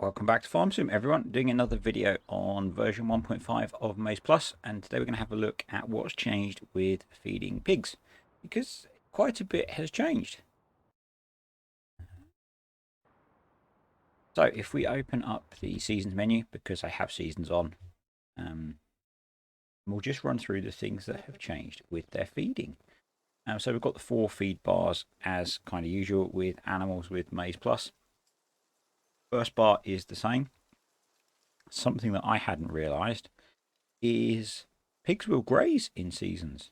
Welcome back to Farm Sim, everyone. Doing another video on version 1.5 of MaizePlus, and today we're going to have a look at what's changed with feeding pigs, because quite a bit has changed. So if we open up the seasons menu, because I have seasons on, we'll just run through the things that have changed with their feeding. So we've got the 4 feed bars as kind of usual with animals with MaizePlus. First bar is the same. Something that I hadn't realised is pigs will graze in seasons,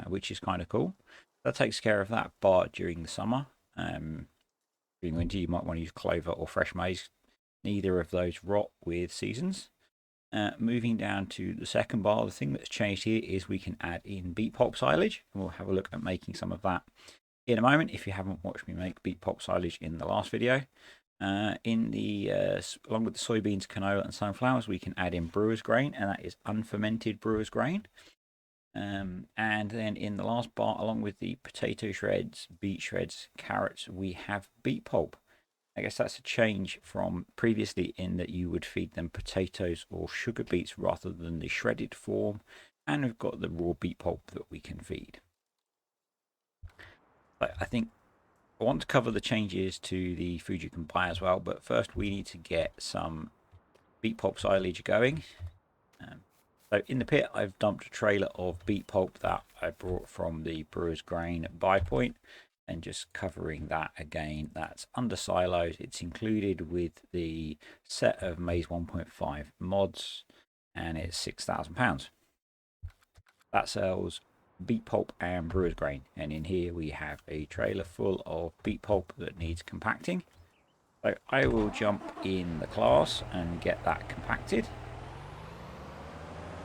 which is kind of cool. That takes care of that bar during the summer. During winter, you might want to use clover or fresh maize. Neither of those rot with seasons. Moving down to the second bar, the thing that's changed here is we can add in beet pulp silage, and we'll have a look at making some of that in a moment if you haven't watched me make beet pulp silage in the last video. Along with the soybeans, canola, and sunflowers, we can add in brewer's grain, and that is unfermented brewer's grain. And then in the last bar, along with the potato shreds, beet shreds, carrots, we have beet pulp. I guess that's a change from previously in that you would feed them potatoes or sugar beets rather than the shredded form. And we've got the raw beet pulp that we can feed. But I think I want to cover the changes to the food you can buy as well, but first we need to get some beet pulp silage going. So in the pit, I've dumped a trailer of beet pulp that I brought from the brewer's grain buy point, and just covering that again. That's under silos. It's included with the set of Maize 1.5 mods, and it's £6,000. That sells beet pulp and brewer's grain, and in here we have a trailer full of beet pulp that needs compacting. So I will jump in the class and get that compacted.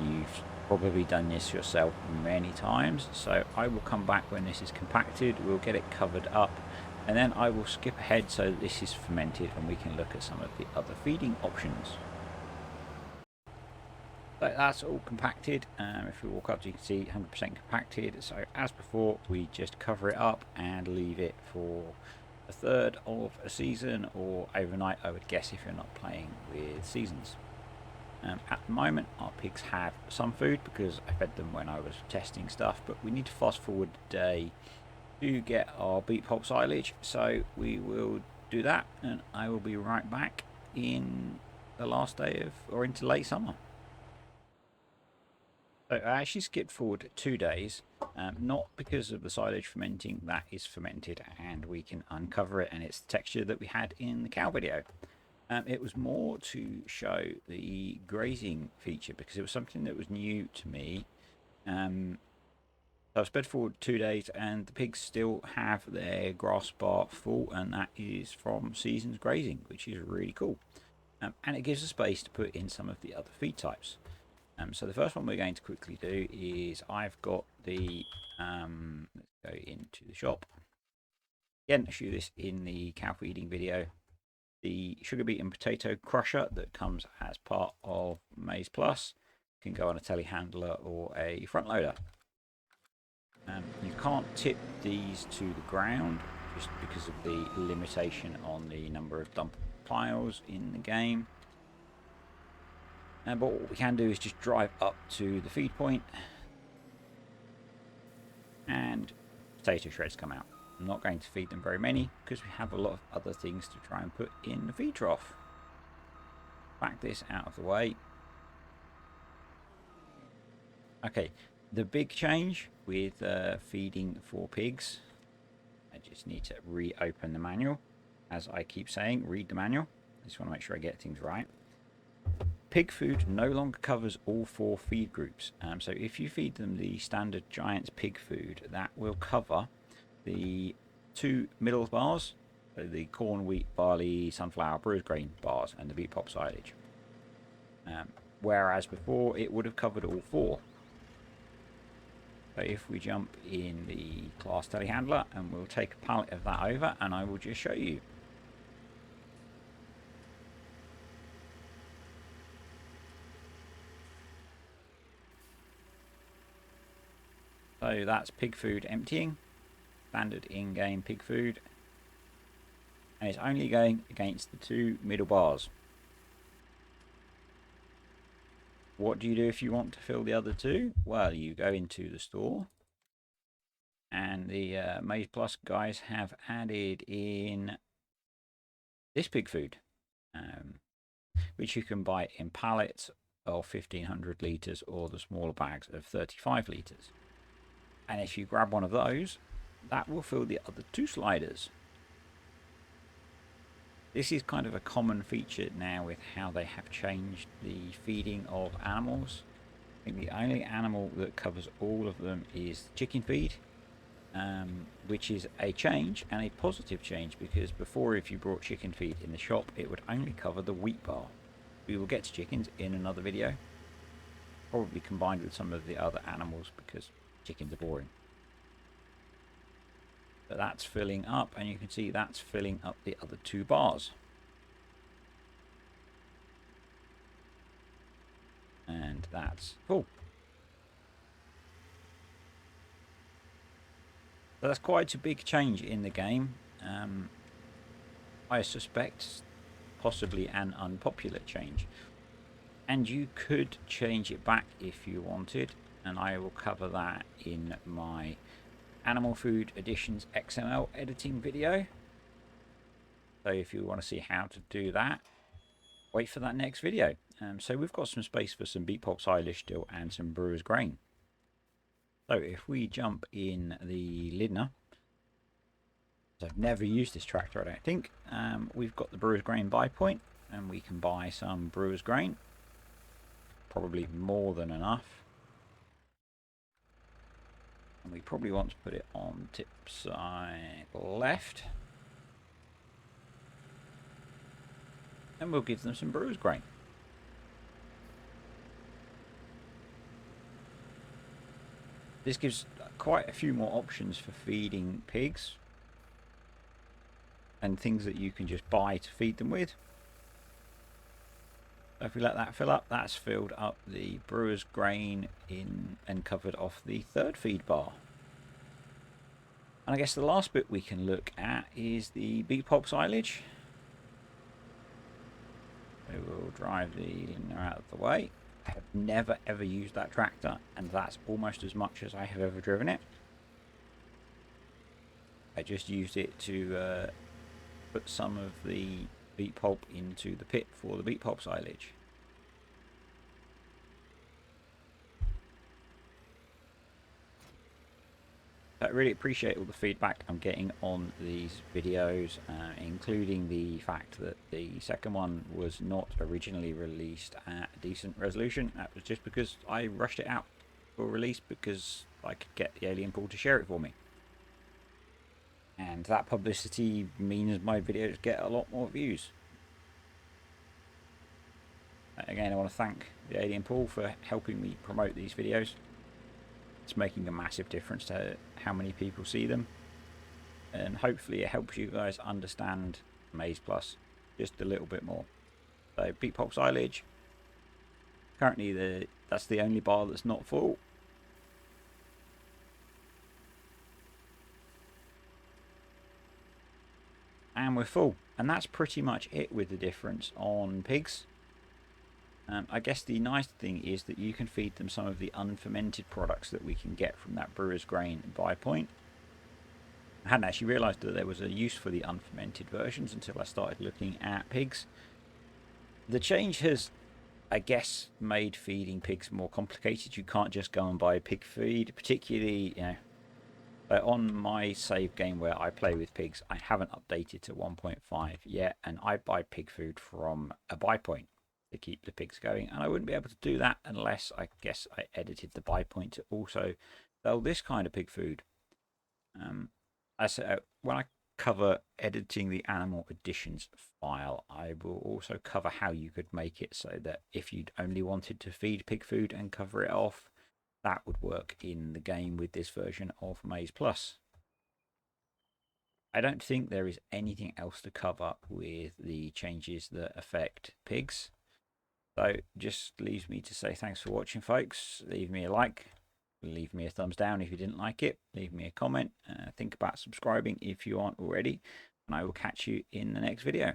You've probably done this yourself many times, so I will come back when this is compacted. We'll get it covered up, and then I will skip ahead so that this is fermented and we can look at some of the other feeding options. So that's all compacted. If we walk up, you can see 100% compacted. So as before, we just cover it up and leave it for a third of a season or overnight, I would guess, if you're not playing with seasons. At the moment, our pigs have some food because I fed them when I was testing stuff, but we need to fast forward a day to get our beet pulp silage. So we will do that, and I will be right back in the last day of, or into late summer. So I actually skipped forward 2 days, not because of the silage fermenting. That is fermented and we can uncover it, and it's the texture that we had in the cow video. It was more to show the grazing feature because it was something that was new to me. So I've sped forward 2 days and the pigs still have their grass bar full, and that is from seasons grazing, which is really cool. And it gives us space to put in some of the other feed types. So the first one we're going to quickly do is I've got the, let's go into the shop. Again, I show this in the cow feeding video. The sugar beet and potato crusher that comes as part of MaizePlus can go on a telehandler or a front loader. You can't tip these to the ground just because of the limitation on the number of dump piles in the game. But what we can do is just drive up to the feed point and potato shreds come out. I'm not going to feed them very many because we have a lot of other things to try and put in the feed trough. Back this out of the way. Okay, the big change with feeding for pigs, I just need to reopen the manual. As I keep saying, read the manual. I just want to make sure I get things right. Pig food no longer covers all 4 feed groups. So if you feed them the standard Giants pig food, that will cover the 2 middle bars, so the corn, wheat, barley, sunflower, brewer's grain bars, and the beet pulp silage. Whereas before it would have covered all 4. So if we jump in the class telehandler, and we'll take a pallet of that over, and I will just show you. So that's pig food emptying, standard in-game pig food, and it's only going against the 2 middle bars. What do you do if you want to fill the other two? Well, you go into the store, and the MaizePlus guys have added in this pig food, which you can buy in pallets of 1500 litres or the smaller bags of 35 litres. And if you grab one of those, that will fill the other two sliders. This is kind of a common feature now with how they have changed the feeding of animals. I think the only animal that covers all of them is chicken feed, which is a change, and a positive change, because before, if you brought chicken feed in the shop, it would only cover the wheat bar. We will get to chickens in another video, probably combined with some of the other animals, because chickens are boring. But that's filling up, and you can see that's filling up the other two bars. And that's full. So that's quite a big change in the game. I suspect possibly an unpopular change. And you could change it back if you wanted, and I will cover that in my Animal Food Additions XML editing video. So if you want to see how to do that, wait for that next video. So we've got some space for some beet pulp silage still and some brewer's grain. So if we jump in the Lidner, I've never used this tractor, I don't think. We've got the brewer's grain buy point, and we can buy some brewer's grain. Probably more than enough. And we probably want to put it on tip side left. And we'll give them some brewer's grain. This gives quite a few more options for feeding pigs, and things that you can just buy to feed them with. So if we let that fill up, that's filled up the brewer's grain in and covered off the third feed bar. And I guess the last bit we can look at is the beet pulp silage. So we'll drive the Lidner out of the way. I have never ever used that tractor, and that's almost as much as I have ever driven it. I just used it to put some of the beet pulp into the pit for the beet pulp silage. I really appreciate all the feedback I'm getting on these videos, including the fact that the second one was not originally released at a decent resolution. That was just because I rushed it out for release because I could get the alien pool to share it for me. And that publicity means my videos get a lot more views. Again, I want to thank the alien pool for helping me promote these videos. It's making a massive difference to how many people see them, and hopefully it helps you guys understand MaizePlus just a little bit more. So beet pulp silage, currently that's the only bar that's not full. And we're full, and that's pretty much it with the difference on pigs. I guess the nice thing is that you can feed them some of the unfermented products that we can get from that brewer's grain buy point. I hadn't actually realised that there was a use for the unfermented versions until I started looking at pigs. The change has, I guess, made feeding pigs more complicated. You can't just go and buy pig feed, particularly, you know, on my save game where I play with pigs. I haven't updated to 1.5 yet, and I buy pig food from a buy point to keep the pigs going, and I wouldn't be able to do that unless I guess I edited the buy point to also sell this kind of pig food. When I cover editing the animal additions file, I will also cover how you could make it so that if you'd only wanted to feed pig food and cover it off, that would work in the game with this version of MaizePlus. I don't think there is anything else to cover with the changes that affect pigs. So just leaves me to say thanks for watching, folks. Leave me a like, leave me a thumbs down if you didn't like it, leave me a comment, think about subscribing if you aren't already, and I will catch you in the next video.